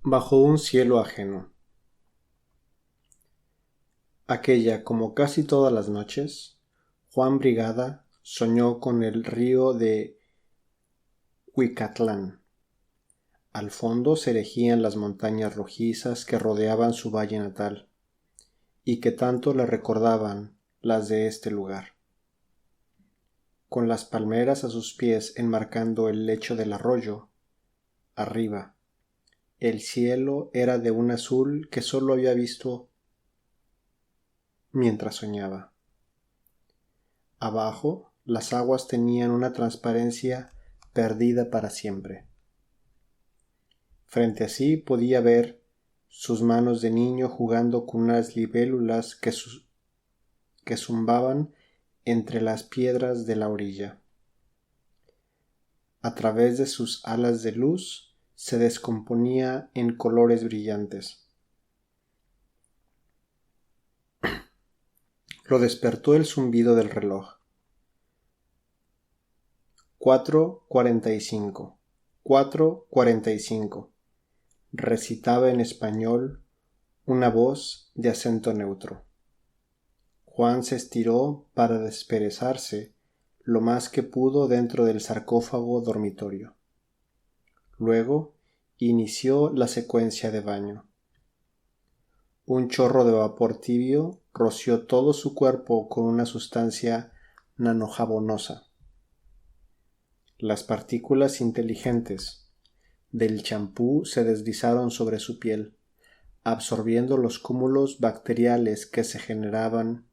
Bajo un cielo ajeno. Aquella, como casi todas las noches, Juan Brigada soñó con el río de Huicatlán. Al fondo se erigían las montañas rojizas que rodeaban su valle natal, y que tanto le recordaban las de este lugar. Con las palmeras a sus pies enmarcando el lecho del arroyo, arriba, el cielo era de un azul que sólo había visto mientras soñaba. Abajo, las aguas tenían una transparencia perdida para siempre. Frente a sí podía ver sus manos de niño jugando con unas libélulas que zumbaban entre las piedras de la orilla. A través de sus alas de luz se descomponía en colores brillantes. Lo despertó el zumbido del reloj. 4:45. 4:45. Recitaba en español una voz de acento neutro. Juan se estiró para desperezarse lo más que pudo dentro del sarcófago dormitorio. Luego inició la secuencia de baño. Un chorro de vapor tibio roció todo su cuerpo con una sustancia nanojabonosa. Las partículas inteligentes del champú se deslizaron sobre su piel, absorbiendo los cúmulos bacteriales que se generaban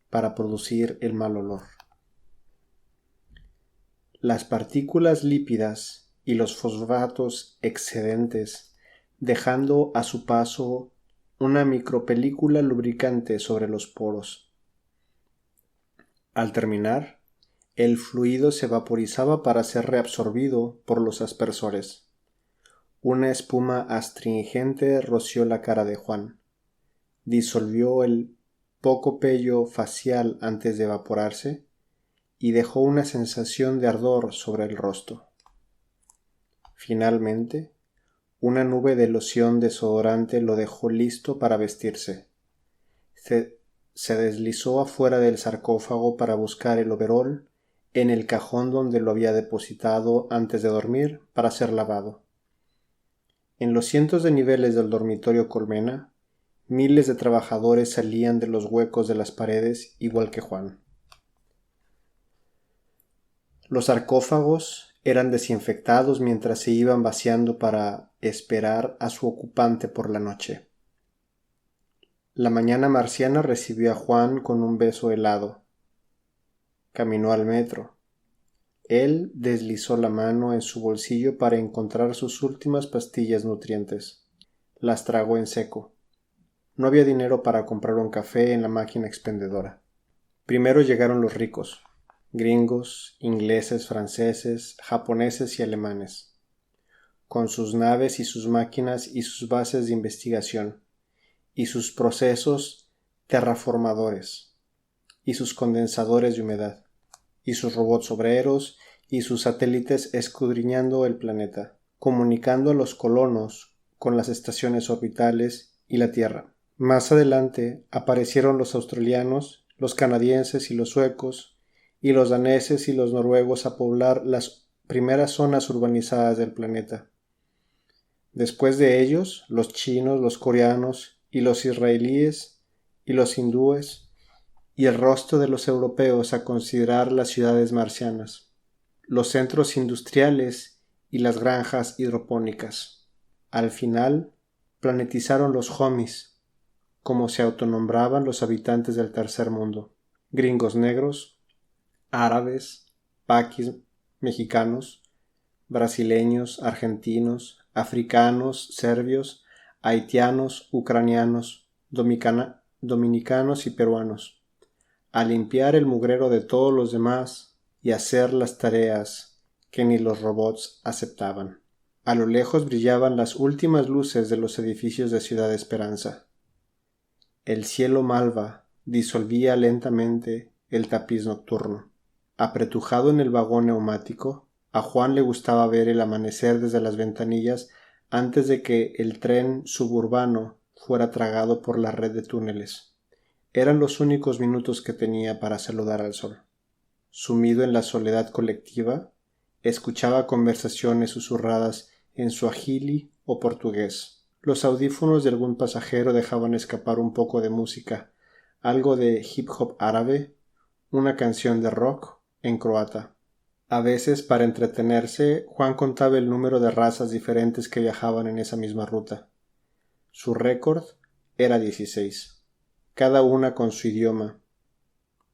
para producir el mal olor. Las partículas lípidas y los fosfatos excedentes, dejando a su paso una micropelícula lubricante sobre los poros. Al terminar, el fluido se vaporizaba para ser reabsorbido por los aspersores. Una espuma astringente roció la cara de Juan. Disolvió el poco vello facial antes de evaporarse y dejó una sensación de ardor sobre el rostro. Finalmente, una nube de loción desodorante lo dejó listo para vestirse. Se deslizó afuera del sarcófago para buscar el overol en el cajón donde lo había depositado antes de dormir para ser lavado. En los cientos de niveles del dormitorio Colmena, miles de trabajadores salían de los huecos de las paredes igual que Juan. Los sarcófagos eran desinfectados mientras se iban vaciando para esperar a su ocupante por la noche. La mañana marciana recibió a Juan con un beso helado. Caminó al metro. Él deslizó la mano en su bolsillo para encontrar sus últimas pastillas nutrientes. Las tragó en seco. No había dinero para comprar un café en la máquina expendedora. Primero llegaron los ricos, gringos, ingleses, franceses, japoneses y alemanes, con sus naves y sus máquinas y sus bases de investigación, y sus procesos terraformadores, y sus condensadores de humedad, y sus robots obreros, y sus satélites escudriñando el planeta, comunicando a los colonos con las estaciones orbitales y la Tierra. Más adelante aparecieron los australianos, los canadienses y los suecos, y los daneses y los noruegos a poblar las primeras zonas urbanizadas del planeta. Después de ellos, los chinos, los coreanos, y los israelíes, y los hindúes, y el resto de los europeos a considerar las ciudades marcianas, los centros industriales y las granjas hidropónicas. Al final, planetizaron los homies, como se autonombraban los habitantes del tercer mundo, gringos negros, árabes, paquis, mexicanos, brasileños, argentinos, africanos, serbios, haitianos, ucranianos, dominicanos y peruanos, a limpiar el mugrero de todos los demás y hacer las tareas que ni los robots aceptaban. A lo lejos brillaban las últimas luces de los edificios de Ciudad Esperanza. El cielo malva disolvía lentamente el tapiz nocturno. Apretujado en el vagón neumático, a Juan le gustaba ver el amanecer desde las ventanillas antes de que el tren suburbano fuera tragado por la red de túneles. Eran los únicos minutos que tenía para saludar al sol. Sumido en la soledad colectiva, escuchaba conversaciones susurradas en suajili o portugués. Los audífonos de algún pasajero dejaban escapar un poco de música, algo de hip hop árabe, una canción de rock en croata. A veces, para entretenerse, Juan contaba el número de razas diferentes que viajaban en esa misma ruta. Su récord era 16, cada una con su idioma.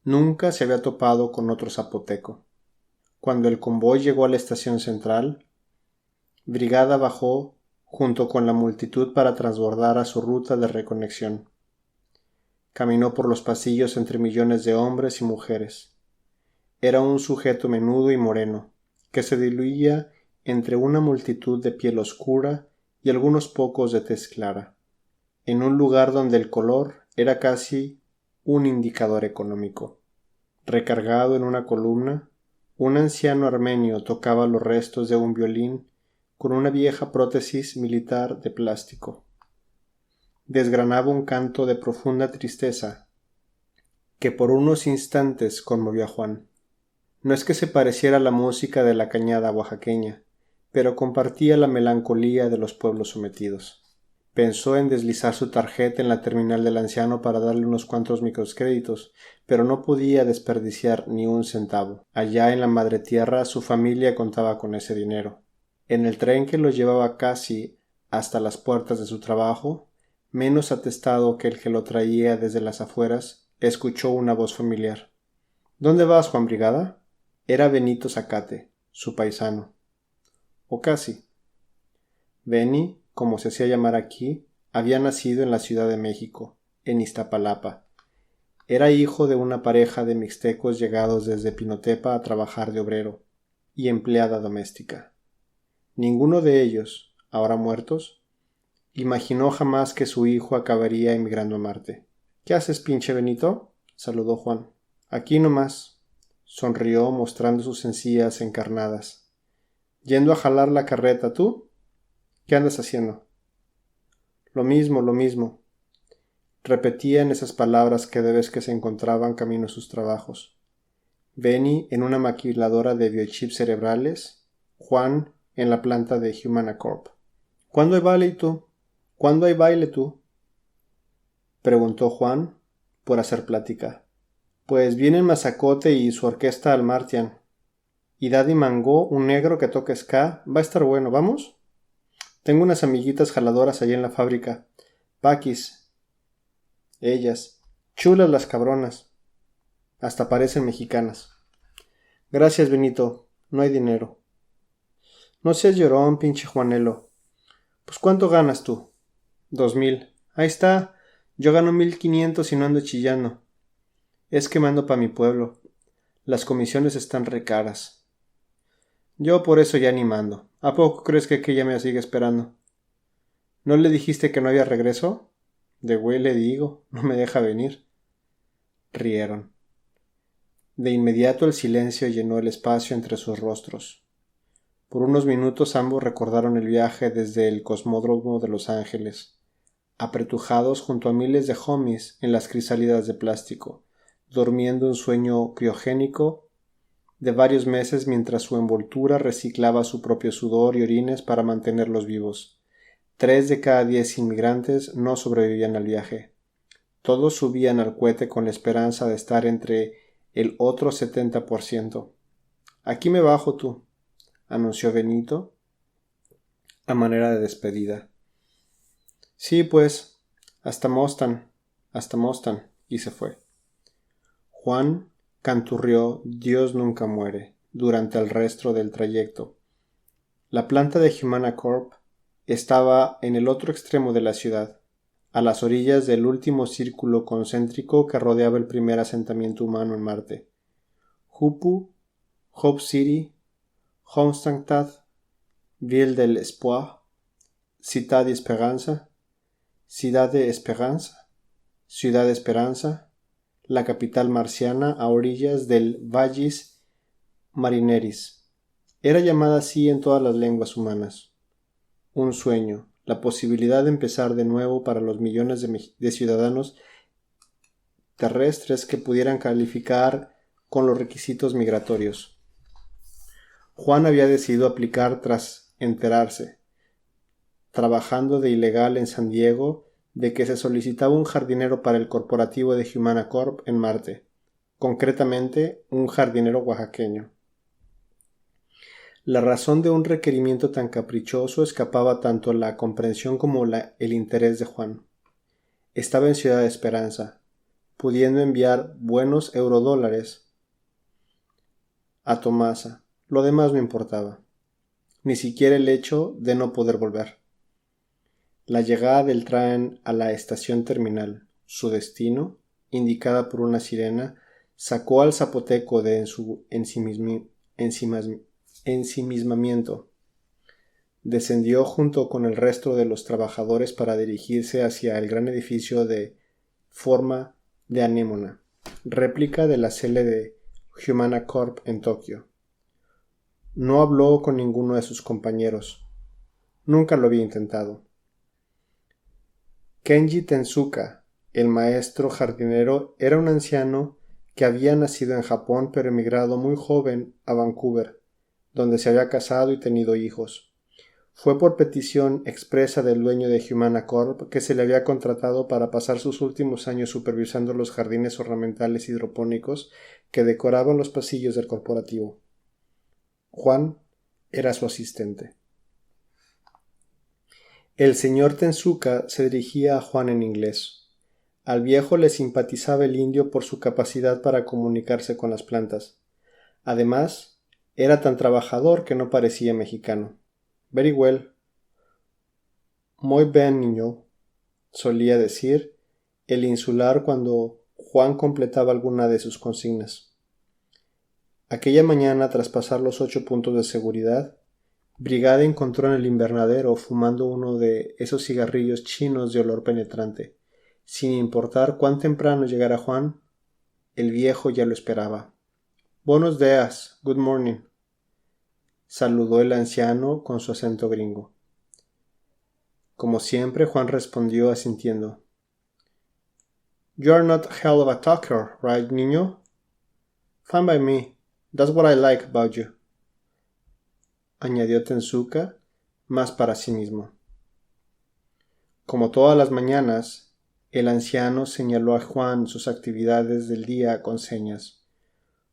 Nunca se había topado con otro zapoteco. Cuando el convoy llegó a la estación central, Brigada bajó junto con la multitud para transbordar a su ruta de reconexión. Caminó por los pasillos entre millones de hombres y mujeres. Era un sujeto menudo y moreno, que se diluía entre una multitud de piel oscura y algunos pocos de tez clara, en un lugar donde el color era casi un indicador económico. Recargado en una columna, un anciano armenio tocaba los restos de un violín con una vieja prótesis militar de plástico. Desgranaba un canto de profunda tristeza que por unos instantes conmovió a Juan. No es que se pareciera a la música de la cañada oaxaqueña, pero compartía la melancolía de los pueblos sometidos. Pensó en deslizar su tarjeta en la terminal del anciano para darle unos cuantos microcréditos, pero no podía desperdiciar ni un centavo. Allá en la madre tierra su familia contaba con ese dinero. En el tren que lo llevaba casi hasta las puertas de su trabajo, menos atestado que el que lo traía desde las afueras, escuchó una voz familiar. ¿Dónde vas, Juan Brigada? Era Benito Zacate, su paisano. O casi. Beni, como se hacía llamar aquí, había nacido en la Ciudad de México, en Iztapalapa. Era hijo de una pareja de mixtecos llegados desde Pinotepa a trabajar de obrero y empleada doméstica. Ninguno de ellos, ahora muertos, imaginó jamás que su hijo acabaría emigrando a Marte. ¿Qué haces, pinche Benito? Saludó Juan. Aquí nomás. Sonrió mostrando sus encías encarnadas. Yendo a jalar la carreta, ¿tú? ¿Qué andas haciendo? Lo mismo. Repetía en esas palabras cada vez que se encontraban camino a sus trabajos. Benny en una maquiladora de biochips cerebrales, Juan en la planta de Humana Corp. ¿Cuándo hay baile tú? Preguntó Juan, por hacer plática. Pues vienen Mazacote y su orquesta al Martian. Y Daddy Mango, un negro que toca ska, va a estar bueno, ¿vamos? Tengo unas amiguitas jaladoras allí en la fábrica. Paquis. Ellas. Chulas las cabronas. Hasta parecen mexicanas. Gracias, Benito. No hay dinero. No seas llorón, pinche Juanelo. Pues ¿cuánto ganas tú? 2,000. Ahí está. Yo gano 1,500 y no ando chillando. Es que mando pa' mi pueblo. Las comisiones están recaras. Yo por eso ya ni mando. ¿A poco crees que aquella me sigue esperando? ¿No le dijiste que no había regreso? De güey le digo, no me deja venir. Rieron. De inmediato el silencio llenó el espacio entre sus rostros. Por unos minutos ambos recordaron el viaje desde el cosmódromo de Los Ángeles, apretujados junto a miles de homies en las crisálidas de plástico, durmiendo un sueño criogénico de varios meses mientras su envoltura reciclaba su propio sudor y orines para mantenerlos vivos. 3 de cada 10 inmigrantes no sobrevivían al viaje. Todos subían al cohete con la esperanza de estar entre el otro 70%. Aquí me bajo tú, anunció Benito, a manera de despedida. Sí, pues, hasta Mostan, y se fue. Juan canturrió Dios nunca muere durante el resto del trayecto. La planta de Humana Corp estaba en el otro extremo de la ciudad, a las orillas del último círculo concéntrico que rodeaba el primer asentamiento humano en Marte. Jupu, Hope City, Homstad, Ville de l'Espoir, Ciudad de Esperanza, Ciudad de Esperanza, la capital marciana a orillas del Vallis Marineris. Era llamada así en todas las lenguas humanas. un sueño, la posibilidad de empezar de nuevo para los millones de ciudadanos terrestres que pudieran calificar con los requisitos migratorios. Juan había decidido aplicar tras enterarse, trabajando de ilegal en San Diego, de que se solicitaba un jardinero para el corporativo de Humana Corp en Marte, concretamente un jardinero oaxaqueño. La razón de un requerimiento tan caprichoso escapaba tanto a la comprensión como el interés de Juan. Estaba en Ciudad Esperanza, pudiendo enviar buenos eurodólares a Tomasa. Lo demás no importaba, ni siquiera el hecho de no poder volver. La llegada del tren a la estación terminal, su destino, indicada por una sirena, sacó al zapoteco de su ensimismamiento. Descendió junto con el resto de los trabajadores para dirigirse hacia el gran edificio de forma de anémona, réplica de la sede de Humana Corp en Tokio. No habló con ninguno de sus compañeros. Nunca lo había intentado. Kenji Tensuka, el maestro jardinero, era un anciano que había nacido en Japón pero emigrado muy joven a Vancouver, donde se había casado y tenido hijos. Fue por petición expresa del dueño de Humana Corp que se le había contratado para pasar sus últimos años supervisando los jardines ornamentales hidropónicos que decoraban los pasillos del corporativo. Juan era su asistente. El señor Tensuka se dirigía a Juan en inglés. Al viejo le simpatizaba el indio por su capacidad para comunicarse con las plantas. Además, era tan trabajador que no parecía mexicano. Very well. Muy bien, niño, solía decir el insular cuando Juan completaba alguna de sus consignas. Aquella mañana, tras pasar los 8 puntos de seguridad, Brigada encontró en el invernadero fumando uno de esos cigarrillos chinos de olor penetrante. Sin importar cuán temprano llegara Juan, el viejo ya lo esperaba. Buenos días, good morning, saludó el anciano con su acento gringo. Como siempre, Juan respondió asintiendo. You are not hell of a talker, right, niño? Fine by me. That's what I like about you, añadió Tensuka, más para sí mismo. Como todas las mañanas, el anciano señaló a Juan sus actividades del día con señas.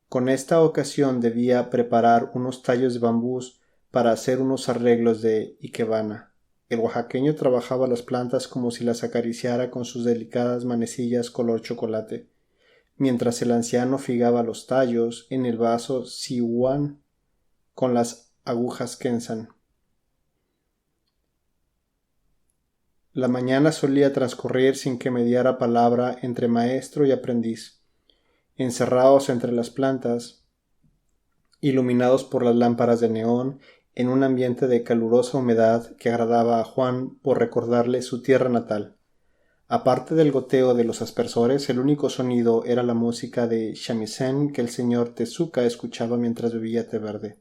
Con esta ocasión debía preparar unos tallos de bambús para hacer unos arreglos de ikebana. El oaxaqueño trabajaba las plantas como si las acariciara con sus delicadas manecillas color chocolate, mientras el anciano figaba los tallos en el vaso sihuan con las agujas Kensan. La mañana solía transcurrir sin que mediara palabra entre maestro y aprendiz, encerrados entre las plantas, iluminados por las lámparas de neón, en un ambiente de calurosa humedad que agradaba a Juan por recordarle su tierra natal. Aparte del goteo de los aspersores, el único sonido era la música de shamisen que el señor Tezuka escuchaba mientras bebía té verde.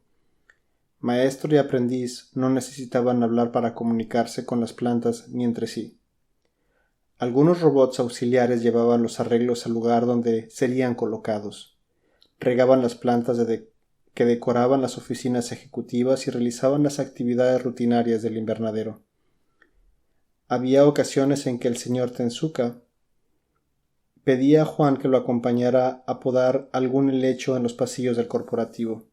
Maestro y aprendiz no necesitaban hablar para comunicarse con las plantas ni entre sí. Algunos robots auxiliares llevaban los arreglos al lugar donde serían colocados. Regaban las plantas que decoraban las oficinas ejecutivas y realizaban las actividades rutinarias del invernadero. Había ocasiones en que el señor Tensuka pedía a Juan que lo acompañara a podar algún helecho en los pasillos del corporativo.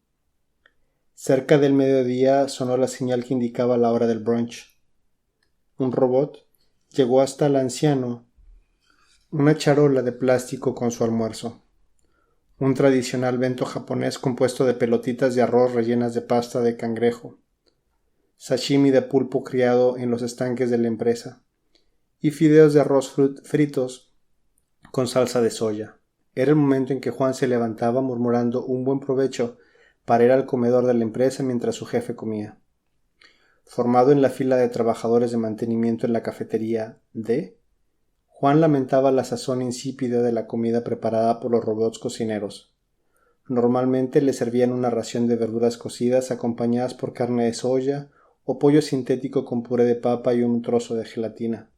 Cerca del mediodía sonó la señal que indicaba la hora del brunch. Un robot llegó hasta el anciano una charola de plástico con su almuerzo. Un tradicional bento japonés compuesto de pelotitas de arroz rellenas de pasta de cangrejo, sashimi de pulpo criado en los estanques de la empresa, y fideos de arroz fritos con salsa de soya. Era el momento en que Juan se levantaba murmurando un buen provecho para ir al comedor de la empresa mientras su jefe comía. Formado en la fila de trabajadores de mantenimiento en la cafetería D, Juan lamentaba la sazón insípida de la comida preparada por los robots cocineros. Normalmente le servían una ración de verduras cocidas acompañadas por carne de soya o pollo sintético con puré de papa y un trozo de gelatina.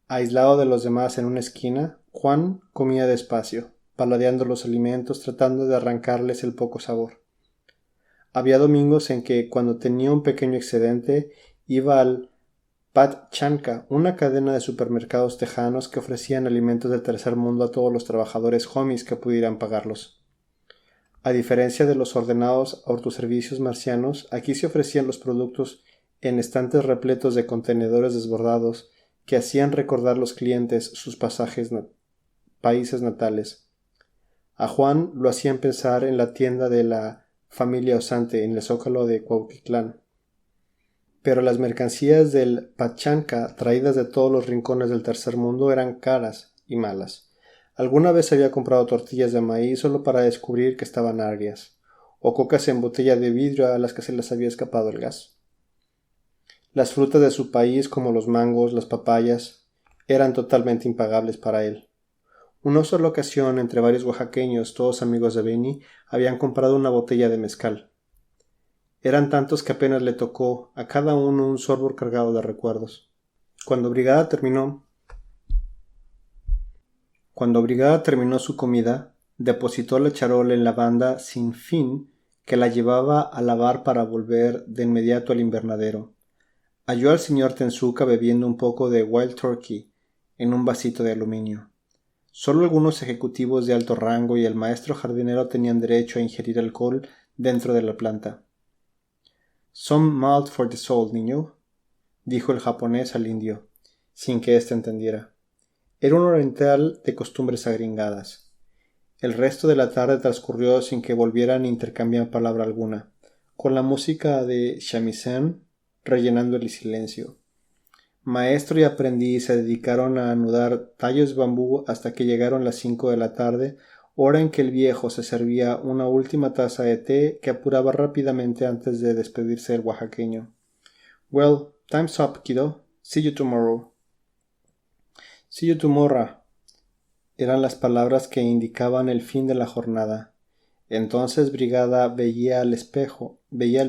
Aislado de los demás en una esquina, Juan comía despacio, paladeando los alimentos, tratando de arrancarles el poco sabor. Había domingos en que, cuando tenía un pequeño excedente, iba al Patchanka, una cadena de supermercados tejanos que ofrecían alimentos del tercer mundo a todos los trabajadores homies que pudieran pagarlos. A diferencia de los ordenados autoservicios marcianos, aquí se ofrecían los productos en estantes repletos de contenedores desbordados que hacían recordar a los clientes sus países natales. A Juan lo hacían pensar en la tienda de la familia Osante en el Zócalo de Cuautitlán. Pero las mercancías del Pachanca, traídas de todos los rincones del tercer mundo, eran caras y malas. Alguna vez había comprado tortillas de maíz solo para descubrir que estaban agrias, o cocas en botella de vidrio a las que se les había escapado el gas. Las frutas de su país, como los mangos, las papayas, eran totalmente impagables para él. Una sola ocasión, entre varios oaxaqueños, todos amigos de Benny, habían comprado una botella de mezcal. Eran tantos que apenas le tocó a cada uno un sorbo cargado de recuerdos. Cuando Brigada terminó su comida, depositó la charola en la banda sin fin que la llevaba a lavar para volver de inmediato al invernadero. Halló al señor Tenzuka bebiendo un poco de Wild Turkey en un vasito de aluminio. Solo algunos ejecutivos de alto rango y el maestro jardinero tenían derecho a ingerir alcohol dentro de la planta. «Some malt for the soul, niño», dijo el japonés al indio, sin que éste entendiera. Era un oriental de costumbres agringadas. El resto de la tarde transcurrió sin que volvieran a intercambiar palabra alguna, con la música de shamisen rellenando el silencio. Maestro y aprendiz se dedicaron a anudar tallos de bambú hasta que llegaron las 5 de la tarde, hora en que el viejo se servía una última taza de té que apuraba rápidamente antes de despedirse del oaxaqueño. «Well, time's up, kiddo. See you tomorrow». «See you tomorrow» eran las palabras que indicaban el fin de la jornada. Entonces Brigada veía al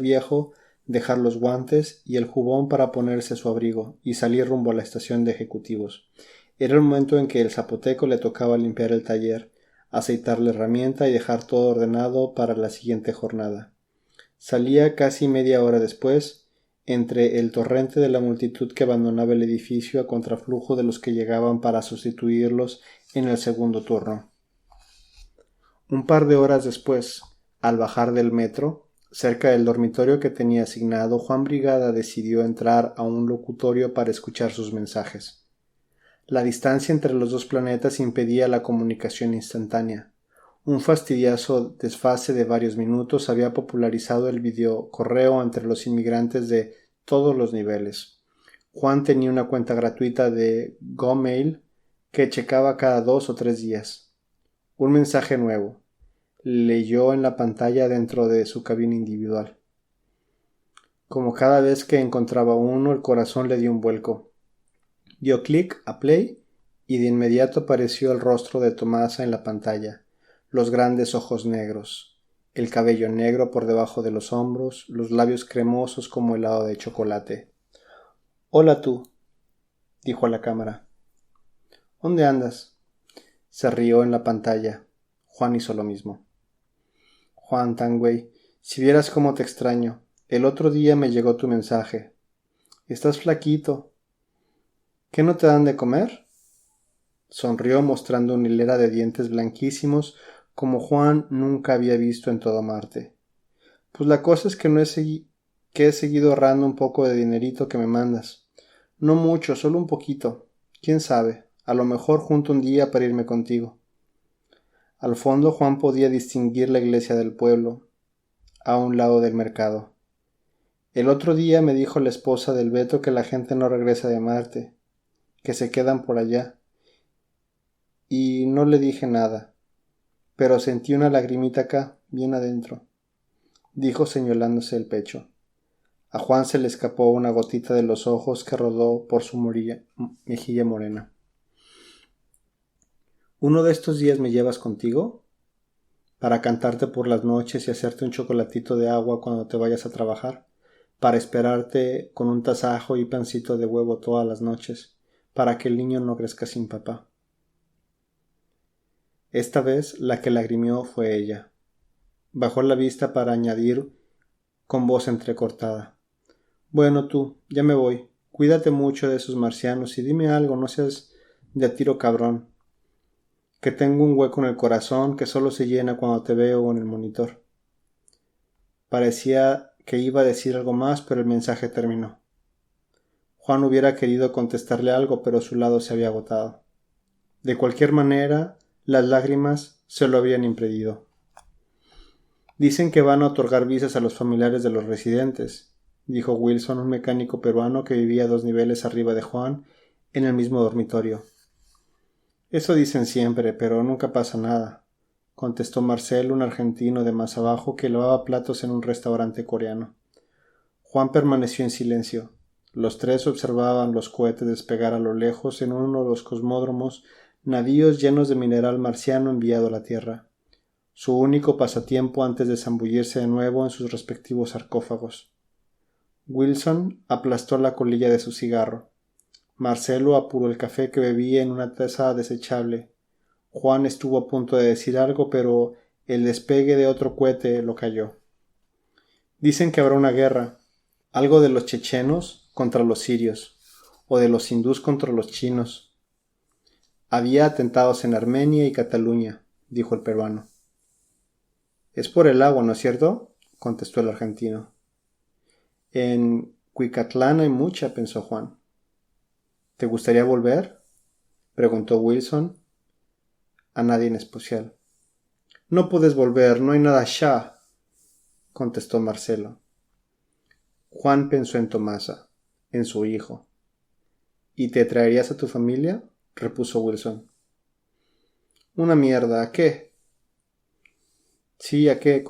viejo dejar los guantes y el jubón para ponerse su abrigo y salir rumbo a la estación de ejecutivos. Era el momento en que el zapoteco le tocaba limpiar el taller, aceitar la herramienta y dejar todo ordenado para la siguiente jornada. Salía casi media hora después, entre el torrente de la multitud que abandonaba el edificio a contraflujo de los que llegaban para sustituirlos en el segundo turno. Un par de horas después, al bajar del metro, cerca del dormitorio que tenía asignado, Juan Brigada decidió entrar a un locutorio para escuchar sus mensajes. La distancia entre los dos planetas impedía la comunicación instantánea. Un fastidioso desfase de varios minutos había popularizado el videocorreo entre los inmigrantes de todos los niveles. Juan tenía una cuenta gratuita de Gmail que checaba cada 2 o 3 días. Un mensaje nuevo. Leyó en la pantalla dentro de su cabina individual. Como cada vez que encontraba uno, el corazón le dio un vuelco. Dio clic a play y de inmediato apareció el rostro de Tomasa en la pantalla, los grandes ojos negros, el cabello negro por debajo de los hombros, los labios cremosos como helado de chocolate. «Hola tú», dijo a la cámara. «¿Dónde andas?» Se rió en la pantalla. Juan hizo lo mismo. «Juan Tangway, si vieras cómo te extraño. El otro día me llegó tu mensaje. Estás flaquito. ¿Qué no te dan de comer?» Sonrió mostrando una hilera de dientes blanquísimos como Juan nunca había visto en todo Marte. «Pues la cosa es que he seguido ahorrando un poco de dinerito que me mandas. No mucho, solo un poquito. ¿Quién sabe? A lo mejor junto un día para irme contigo». Al fondo Juan podía distinguir la iglesia del pueblo, a un lado del mercado. «El otro día me dijo la esposa del Beto que la gente no regresa de Marte, que se quedan por allá. Y no le dije nada, pero sentí una lagrimita acá, bien adentro», dijo señalándose el pecho. A Juan se le escapó una gotita de los ojos que rodó por su mejilla morena. «¿Uno de estos días me llevas contigo? Para cantarte por las noches y hacerte un chocolatito de agua cuando te vayas a trabajar. para esperarte con un tasajo y pancito de huevo todas las noches, para que el niño no crezca sin papá. Esta vez la que lagrimió fue ella. Bajó la vista para añadir con voz entrecortada: Bueno tú, ya me voy. Cuídate mucho de esos marcianos y dime algo, no seas de a tiro cabrón. Que tengo un hueco en el corazón que solo se llena cuando te veo en el monitor. Parecía que iba a decir algo más, pero el mensaje terminó. Juan hubiera querido contestarle algo, pero su lado se había agotado. De cualquier manera, las lágrimas se lo habían impedido. Dicen que van a otorgar visas a los familiares de los residentes, dijo Wilson, un mecánico peruano que vivía 2 niveles arriba de Juan, en el mismo dormitorio. Eso dicen siempre, pero nunca pasa nada, contestó Marcelo, un argentino de más abajo que lavaba platos en un restaurante coreano. Juan permaneció en silencio. Los tres observaban los cohetes despegar a lo lejos en uno de los cosmódromos, navíos llenos de mineral marciano enviado a la Tierra, su único pasatiempo antes de zambullirse de nuevo en sus respectivos sarcófagos. Wilson aplastó la colilla de su cigarro. Marcelo apuró el café que bebía en una taza desechable. Juan estuvo a punto de decir algo, pero el despegue de otro cohete lo calló. Dicen que habrá una guerra, algo de los chechenos contra los sirios, o de los hindús contra los chinos. Había atentados en Armenia y Cataluña, dijo el peruano. Es por el agua, ¿no es cierto?, contestó el argentino. En Cuicatlán hay mucha, pensó Juan. ¿Te gustaría volver?, preguntó Wilson. A nadie en especial. No puedes volver, no hay nada allá, contestó Marcelo. Juan pensó en Tomasa, en su hijo. ¿Y te traerías a tu familia?, repuso Wilson. Una mierda, ¿a qué? Sí, ¿a qué?,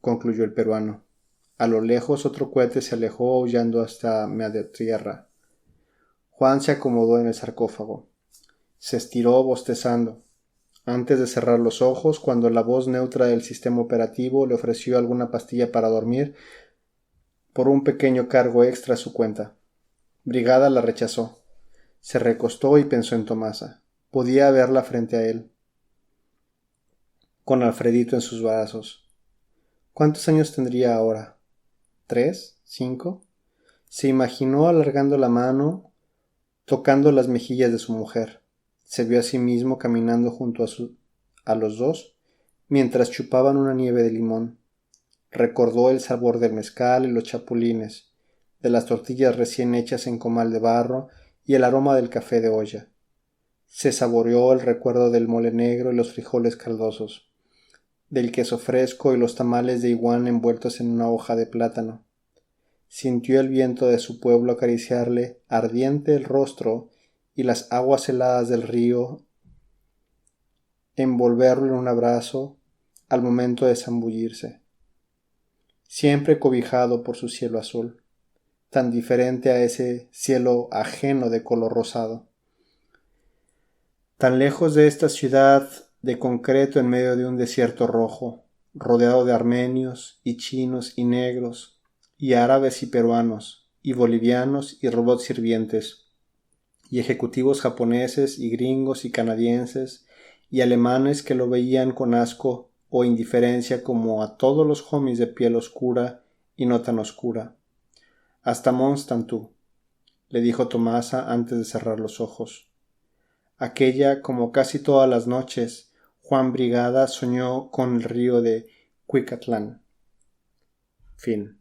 concluyó el peruano. A lo lejos otro cohete se alejó aullando hasta media tierra. Juan se acomodó en el sarcófago. Se estiró bostezando, antes de cerrar los ojos, cuando la voz neutra del sistema operativo le ofreció alguna pastilla para dormir por un pequeño cargo extra a su cuenta. Brigada la rechazó. Se recostó y pensó en Tomasa. Podía verla frente a él, con Alfredito en sus brazos. ¿Cuántos años tendría ahora? ¿3? ¿5? Se imaginó alargando la mano, tocando las mejillas de su mujer. Se vio a sí mismo caminando junto a los dos, mientras chupaban una nieve de limón. Recordó el sabor del mezcal y los chapulines, de las tortillas recién hechas en comal de barro y el aroma del café de olla. Se saboreó el recuerdo del mole negro y los frijoles caldosos, del queso fresco y los tamales de iguana envueltos en una hoja de plátano. Sintió el viento de su pueblo acariciarle ardiente el rostro y las aguas heladas del río envolverlo en un abrazo al momento de zambullirse. Siempre cobijado por su cielo azul, tan diferente a ese cielo ajeno de color rosado. Tan lejos de esta ciudad de concreto en medio de un desierto rojo, rodeado de armenios y chinos y negros, y árabes y peruanos, y bolivianos y robots sirvientes, y ejecutivos japoneses y gringos y canadienses, y alemanes que lo veían con asco o indiferencia como a todos los homies de piel oscura y no tan oscura. Hasta Monstantú, le dijo Tomasa antes de cerrar los ojos. Aquella, como casi todas las noches, Juan Brigada soñó con el río de Cuicatlán. Fin.